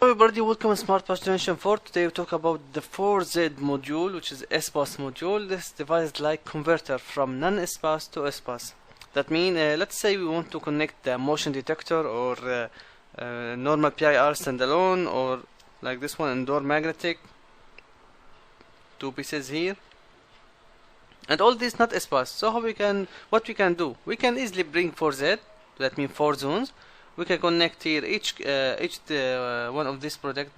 Hello everybody, welcome to Smart Patch Generation 4. Today we talk about the 4Z module, which is SPAS module. This device is like converter from non-SPAS to SPAS. That means, let's say we want to connect the motion detector or normal PIR standalone, or like this one, indoor magnetic, two pieces here, and all this not SPAS. So what we can do? We can easily bring 4Z, that means 4 zones. We can connect here each one of this product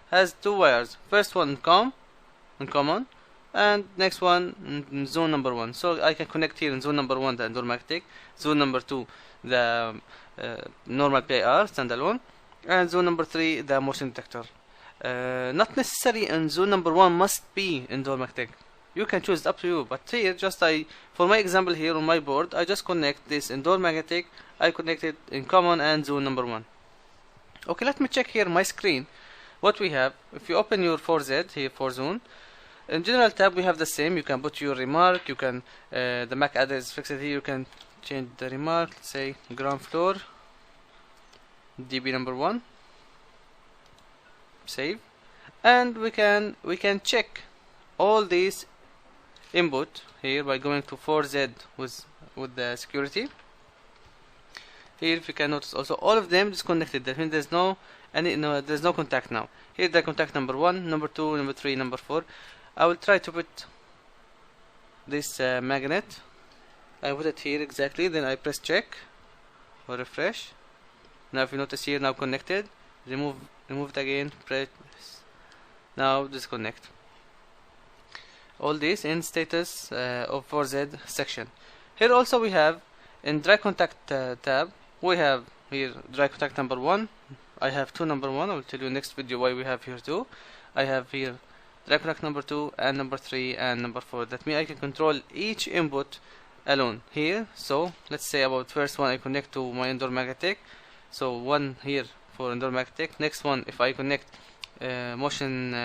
has two wires. First one in common, and next one in zone number 1. So I can connect here in zone number 1 the indoor magnetic, zone number 2 the normal PIR standalone, and zone number 3 the motion detector. Not necessary in zone number 1 must be indoor magnetic. You can choose, it up to you, but here for my example here on my board, I just connect this indoor magnetic. I connect it in common and zone number 1. Okay, let me check here my screen what we have. If you open your 4Z here, 4 zone, in general tab we have the same. You can put your remark, you can the MAC address is fixed here. You can change the remark, let's say ground floor DB number 1, save, and we can check all these input here by going to 4Z with the security. Here, if you can notice, also all of them disconnected. That means there's no contact now. Here the contact number 1, number 2, number 3, number 4. I will try to put this magnet. I put it here exactly. Then I press check or refresh. Now if you notice here, now connected. Remove it again. Press. Now disconnect. All this in status of 4Z section. Here also we have in dry contact tab. We have here dry contact number 1. I have 2 number 1. I will tell you next video why we have here 2. I have here dry contact number 2 and number 3 and number 4. That means I can control each input alone here. So let's say about first one I connect to my indoor magnetic. So 1 here for indoor magnetic. Next one if I connect motion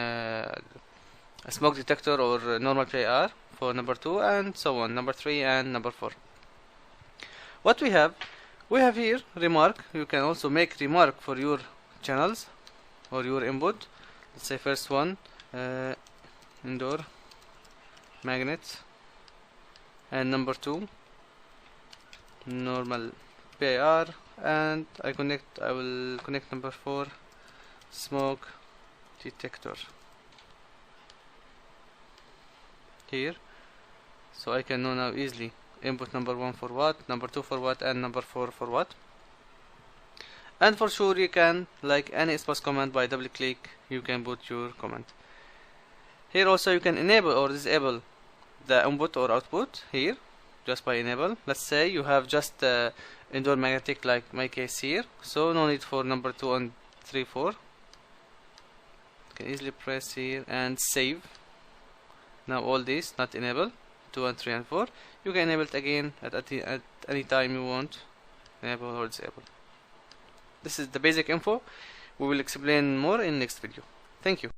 smoke detector or normal PIR for number 2, and so on, number 3 and number 4. What we have here remark. You can also make remark for your channels or your input. Let's say first one indoor magnet, and number 2 normal PIR, and I will connect number 4 smoke detector here. So I can know now easily input number 1 for what, number 2 for what, and number 4 for what. And for sure you can, like any SPAS command, by double click you can put your command. Here also you can enable or disable the input or output here just by enable. Let's say you have just indoor magnetic like my case here, so no need for number 2 and 3, 4. You can easily press here and save. Now all these not enable, 2 and 3 and 4. You can enable it again at any time you want, enable or disable. This is the basic info. We will explain more in next video. Thank you.